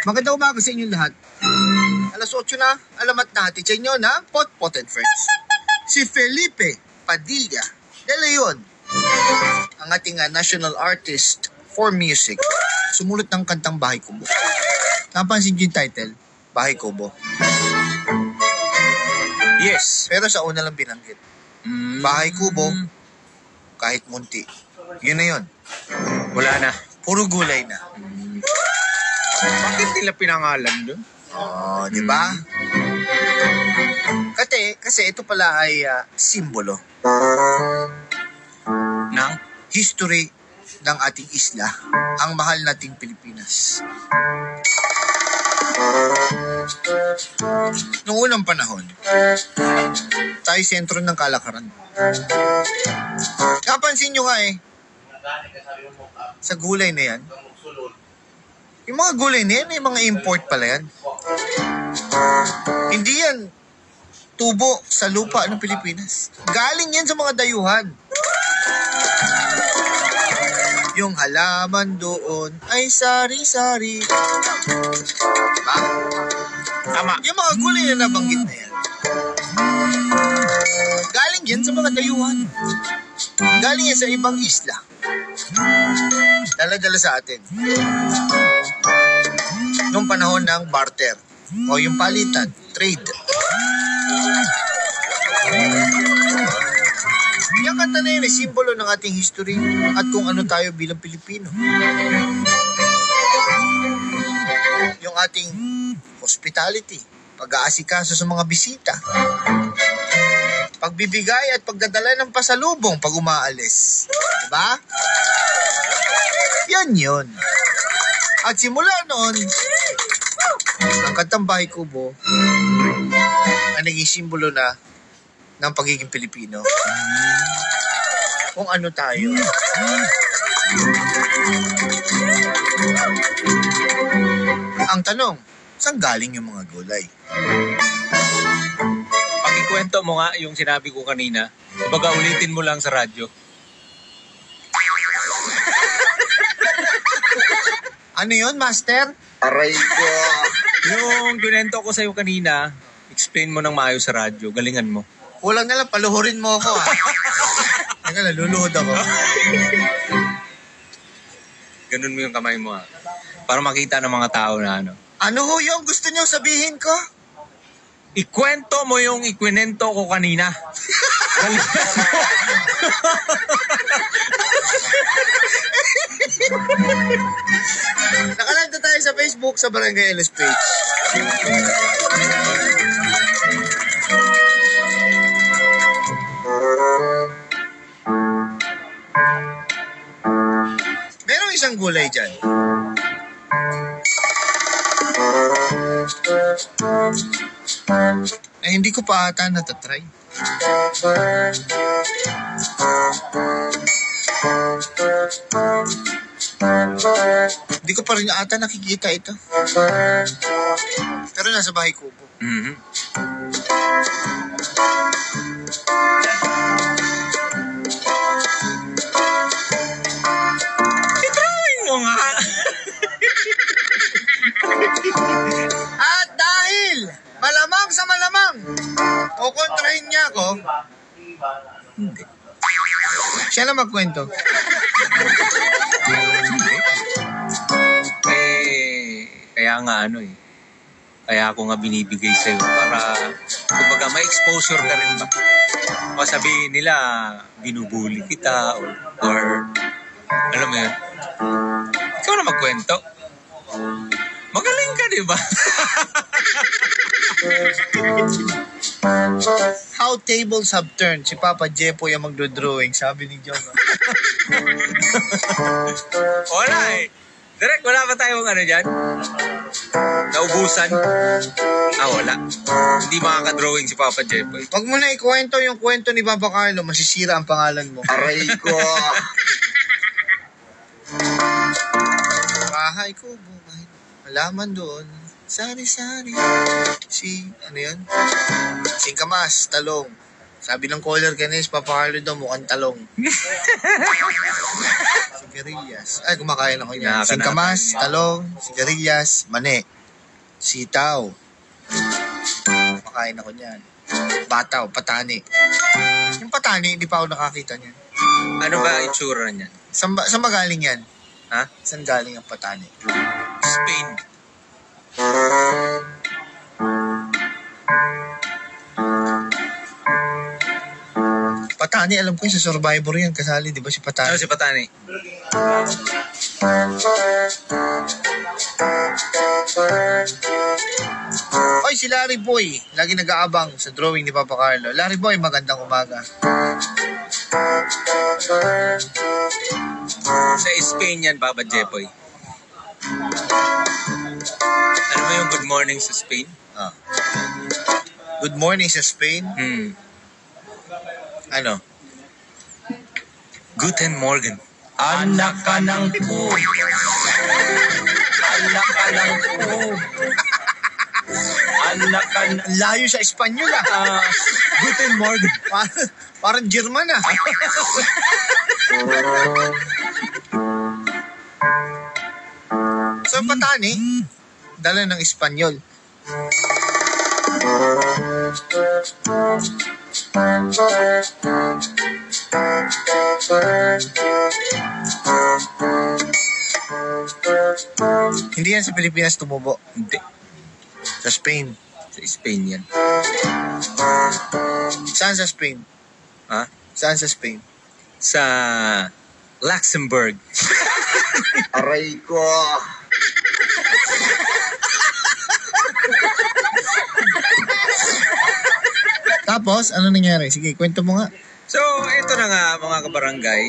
Magandang umaga sa inyong lahat. Alas 8 na, alamat natin sa inyo na Pot and Friends. Si Felipe Padilla de Leon, ang ating national artist for music, sumulat ng kantang Bahay Kubo. Napansin niyo yung title? Bahay Kubo. Yes. Pero sa una lang binanggit. Bahay Kubo, kahit munti. Yun na yun. Wala na. Puro gulay na. Bakit nila pinangalan doon? Oh, di ba? Kasi ito pala ay simbolo ng history ng ating isla, ang mahal nating Pilipinas. Noong unang panahon, tayo sentro ng kalakaran. Napansin nyo nga sa gulay na yan, yung mga gulay na yan, may mga import pala yan. Hindi yan tubo sa lupa ng Pilipinas. Galing yan sa mga dayuhan. Yung halaman doon ay sari-sari. Diba? Tama. Yung mga gulay na nabanggit na yan, galing yan sa mga dayuhan. Galing yan sa ibang isla. Dala-dala sa atin. Noong panahon ng barter o yung palitan, trade. Yung kanta na yun ay simbolo ng ating history at kung ano tayo bilang Pilipino. Yung ating hospitality, pag-aasikaso sa mga bisita, pagbibigay at pagdadala ng pasalubong pag umaalis. Diba? Yan yun. At simula noon, ang kantang Bahay Kubo ay naging simbolo na ng pagiging Pilipino. Kung ano tayo. Ang tanong, saan galing yung mga gulay? Pakikwento mo nga yung sinabi ko kanina. Baga ulitin mo lang sa radyo. Ano yun, Master? Aray ko. Yung kinento ko sa'yo kanina, explain mo ng maayos sa radyo. Galingan mo. Kulang na lang, paluhurin mo ako. Teka, naluluhod ako. Ganun mo yung kamay mo para makita ng mga tao na ano. Ano ho yung gusto niyo sabihin ko? Ikwento mo yung ikwinento ko kanina. Galingan mo. Nakalive na tayo sa Facebook sa Barangay LS page. Merong isang gulay dyan. Hindi ko pa ata natatry. Hindi ko pa rin ata nakikita ito. Pero nasa Bahay Kubo. Mm-hmm. I-drawing mo nga. At dahil malamang sa malamang kukontrahin niya ako, Hindi. siya na magkwento. Kaya nga kaya ako nga binibigay sa'yo para kumbaga may exposure ka rin ba? O sabihin nila binubuli kita or alam mo yun, ikaw na magkwento. Magaling ka, di ba? How tables have turned. Si Papa Jepo yung magdodrawing, sabi ni John. Wala Direk, wala ba tayong dyan? Naubusan? Wala. Hindi makaka-drawing si Papa Jepoy. Wag mo na ikwento yung kwento ni Papa Carlo, masisira ang pangalan mo. Aray ko. Bahay Kubo, halaman doon, sari-sari. Ano yun? Singkamas, talong. Sabi ng caller kanis, Papa Carlo daw mukhang talong. Sigarilyas. Ay, kumakain ako yan. Singkamas, talong, sigarilyas, mani. Sitaw. Makain ako niyan. Bataw, patani. Yung patani, hindi pa ako nakakita niyan. Ano ba itsura niyan? Saan ba galing yan? Ha? Saan galing ang patani? Spain. Patani, alam ko yung sa Survivor yan. Kasali, di ba si Patani? Ano si Patani? Oy, si Larry Boy. Lagi nag-aabang sa drawing ni Papa Carlo. Larry Boy, magandang umaga. Sa Spain yan, Papa Jepoy. Ano ba yung good morning sa Spain? Good morning sa Spain. Ano? Guten Morgen. Anak ka ng po. Anak ka ng po. Anak ka ng... Layo sa Espanyol Guten Morgen. Parang German So, Patani, dala ng Espanyol. Hindi yan sa Pilipinas tumubo. Hindi. Sa Spain. Sa Spain yan. Saan sa Spain? Ha? Saan sa Spain? Sa Luxembourg. Aray ko. Tapos, ano nangyari? Sige, kwento mo nga. So, ito na nga mga kabarangay.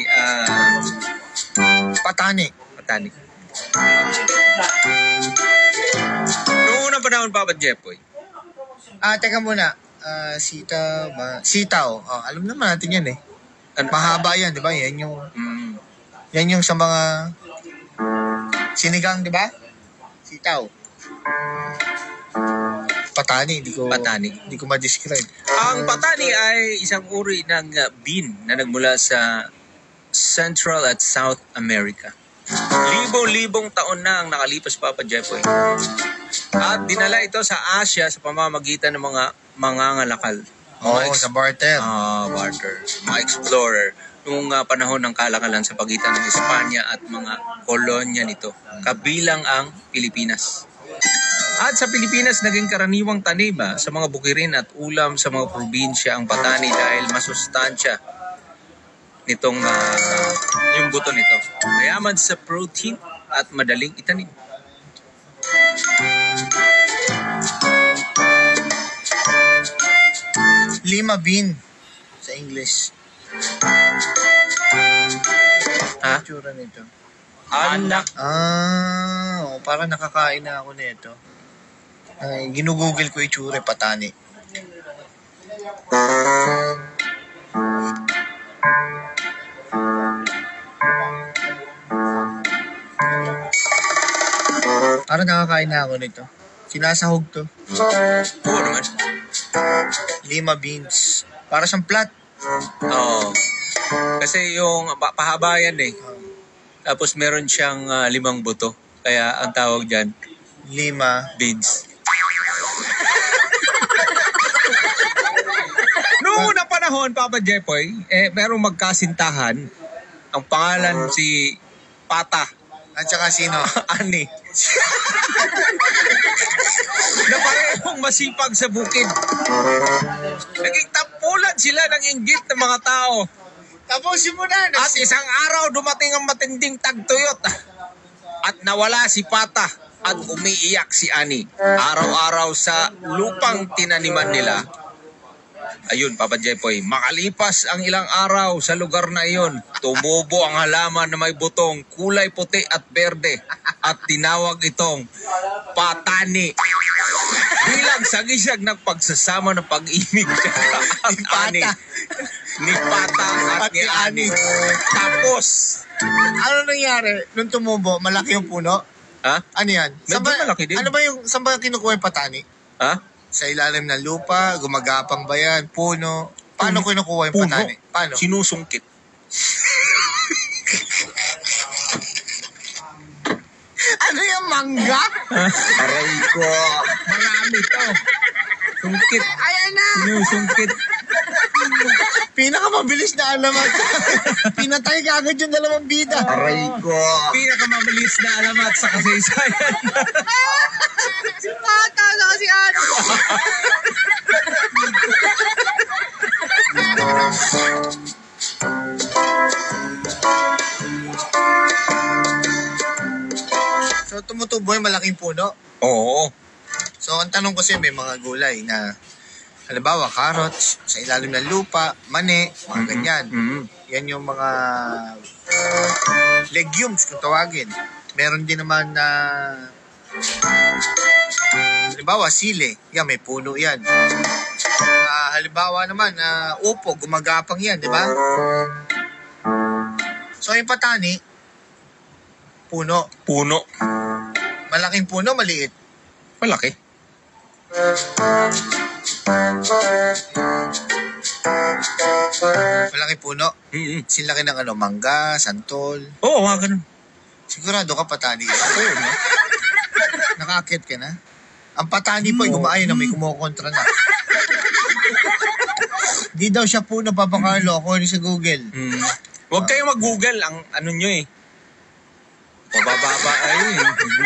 Patani. Patani. Noong unang panahon, Papa Jepoy. Teka muna. Sitaw. Alam naman natin yan eh. Mahaba yan, di ba? Yan yung sa mga sinigang, di ba? Sitaw. Patani, hindi ko ma-describe. Ang patani ay isang uri ng bean na nagmula sa Central at South America. Libong-libong taon na ang nakalipas, Papa Jepoy. At dinala ito sa Asia sa pamamagitan ng mga mangangalakal. Sa barter. Barter. Mga explorer. Noong panahon ng kalakalan sa pagitan ng Espanya at mga kolonya nito. Kabilang ang Pilipinas. At sa Pilipinas, naging karaniwang tanim sa mga bukirin at ulam sa mga probinsya ang patani dahil masustansya nitong yung buto nito. Mayaman sa protein at madaling itanim. Lima bean sa English. Ha? Tsura nito. Anak. Parang nakakain na ako nito. Ginugugol ko itsura, patani. Parang nakakain na ako nito. Sinasahog to. Oo naman. Lima beans. Para siyang plat. Oo. Kasi yung pahaba yan eh. Tapos meron siyang 5 buto. Kaya ang tawag dyan, Lima beans. Noong unang panahon, Papa Jepoy, merong magkasintahan. Ang pangalan si Pata. At saka sino? Ani. Na parehong masipag sa bukid. Naging tampulan sila ng inggit ng mga tao. Tapusin mo na. At isang araw dumating ang matinding tagtuyot. At nawala si Pata at umiiyak si Ani. Araw-araw sa lupang tinaniman nila. Ayun, Papa Jepoy, makalipas ang ilang araw sa lugar na iyon, tumubo ang halaman na may butong kulay puti at berde at tinawag itong patani. Bilang sagisag ng pagsasama ng pag-ibig at Ani. Ni Pata at ni Ani. Tapos, Ano nangyari? Nung tumubo, malaki yung puno? ha? Ano yan? Medyo malaki din. Saan ba kinukuha yung patani? Ha? Sa ilalim ng lupa, gumagapang ba yan, puno? Paano kinukuha yung Puno. patani? Paano? Sinusungkit. Ano yung mangga? Aray ko. Marami to. Sungkit. Ayan na! Sinusungkit. Pinakamabilis na alamat. Pinatay ka agad yung dalawang bida. Aray ko. Pinakamabilis na alamat sa kasaysayan. Si Pata na kasi ano. So, tumutubo yung malaking puno. Oo. So, ang tanong kasi may mga gulay na halimbawa, carrots, sa ilalim ng lupa, mani, mga ganyan. Mm-hmm. Yan yung mga legumes kung tawagin. Meron din naman na halimbawa, sili. Yan, may puno yan. Halimbawa naman, upo, gumagapang yan, di ba? So, yung patani, puno. Puno. Malaking puno, maliit. Malaki. Malaki puno. Mm-hmm. Silaki ng mangga, santol. Oo, mga ganun. Sigurado ka patani. Oo, no? Nakakit ka na? Ang patani po ay gumaayon na may kumukontra na. Di daw siya puno, Papa Carlo, according sa Google. Huwag kayo mag-google. Ang ano nyo eh. Mabababa ay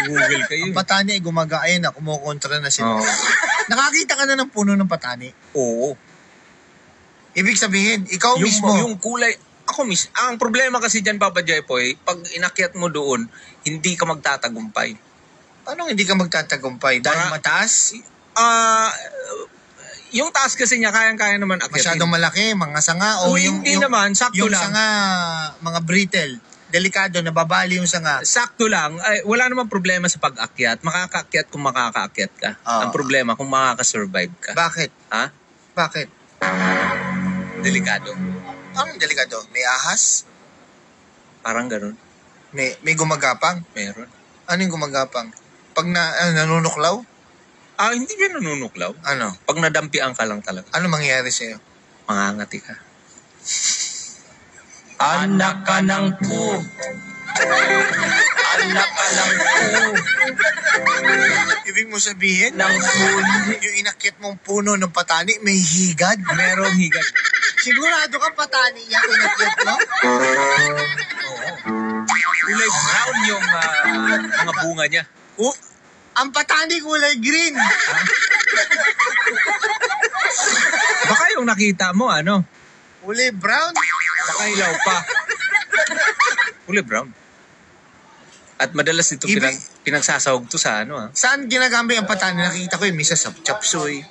Google kayo. Ang patani ay gumagaayon na, kumukontra na sila. Oo. Nakakita ka na ng puno ng patani. Oo. Ibig sabihin, ikaw mismo. Yung kulay, ang problema kasi dyan, Papa Jepoy, pag inakyat mo doon, hindi ka magtatagumpay. Paano hindi ka magtatagumpay? Dahil mataas? Yung taas kasi niya, kayang-kaya naman akyatin. Masyadong malaki, mga sanga, o hindi naman, sakto yung lang. Yung sanga, mga brittle, delikado, nababali yung sanga. Sakto lang. Ay, wala namang problema sa pag-akyat. Makakaakyat kung makakaakyat ka. Ang problema kung makakasurvive ka. Bakit? Ha? Bakit? Delikado. Anong delikado? May ahas? Parang ganun. May gumagapang? Meron. Ano yung gumagapang? Pag nanunuklaw? Hindi ka nanunuklaw. Ano? Pag nadampian ka lang talaga. Ano mangyayari sa'yo? Mangangati ka. Anak ka ng po. Anak ka ng po. Ibig mo sabihin, Ng pool. yung inakyat mong puno ng patani, may higad? Merong higad. Sigurado ka patani yan, inakyat mo? Oo. Kulay brown yung mga bunga niya. Ang patani kulay green. Baka yung nakita mo, Kulay brown. baka ilaw pa. Kulay brown. At madalas ito pinagsasawag to sa Saan ginagamit ang patani? Nakita ko yung misa sa chapsuy.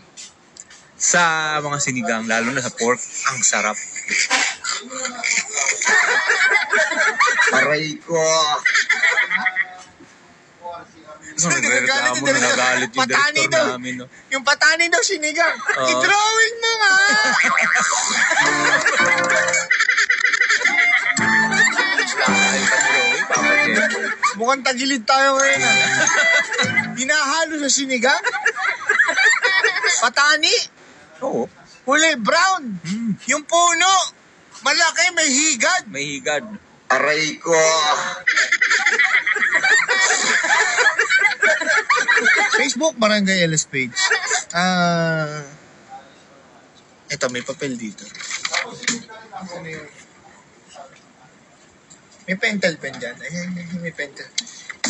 sa mga sinigang, lalo na sa pork, ang sarap. Aray ko. Nagreklamo na nagalit yung Patani director daw. namin. No? Yung patani daw sinigang. I-drawing mo nga. Ay, pag-drawing, Papa Jeff. Mukhang tagilid tayo ngayon. Hinahalo sa sinigang. Patani. Oo. Kulay brown. Yung puno. Malaki, may higad. May higad. Aray ko. Facebook Barangay LS page. Ito, may papel dito. May pentel pen dyan. Ayan, may pentel.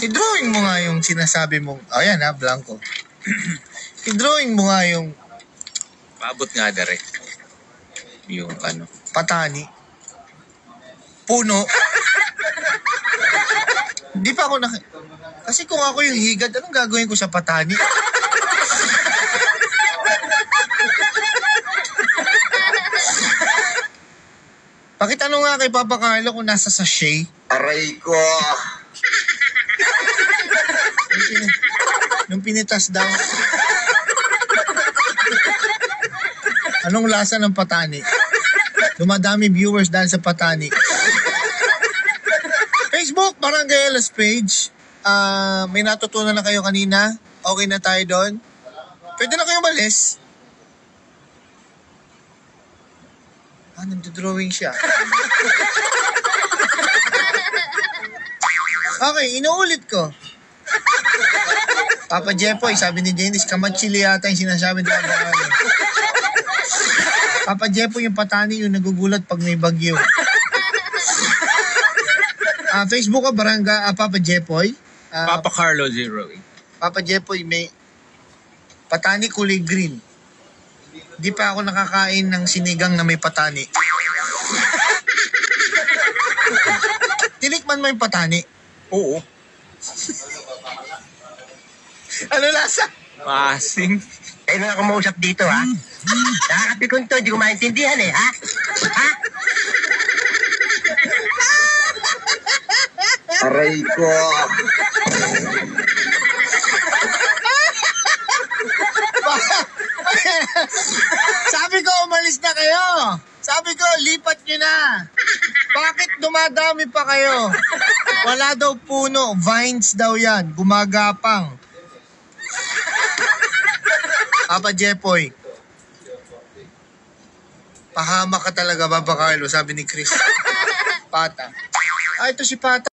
I-drawing mo nga yung sinasabi mong, ayan blanco. I-drawing mo nga yung Paabot nga direct. Yung patani. Puno. Di pa ako kasi kung ako yung higad, anong gagawin ko sa patani? Pakitanong nga kay Papa Carlo kung nasa sachet. Aray ko. Nung pinitas daw. Anong lasa ng patani? Dumadami viewers dahil sa patani. Facebook, Barangay LS page. May natutunan na kayo kanina. Okay na tayo doon. Pwede na kayo malis. Nagdodrawing siya. Okay, inuulit ko. Papa Jepoy, sabi ni Janice, kamachili yata yung sinasabi ni Papa. Papa Jepoy, yung patani yung nagugulat pag may bagyo. Facebook ko, Papa Jepoy. Papa Carlo 08. Papa Jepoy, may patani kulay green. Di pa ako nakakain ng sinigang na may patani. Tinikman mo yung patani? Oo. Ano lasa? Maasim. Kayo na kumausap dito, ha? Nakakapikon to, hindi ko maintindihan eh, ha? Ha? Aray ko. Sabi ko, umalis na kayo. Sabi ko, lipat nyo na. Bakit dumadami pa kayo? Wala daw puno. Vines daw yan. Gumagapang. Papa Jepoy. Pahama ka talaga, Papa Carlo, sabi ni Chris. Pata. Ito si Pata.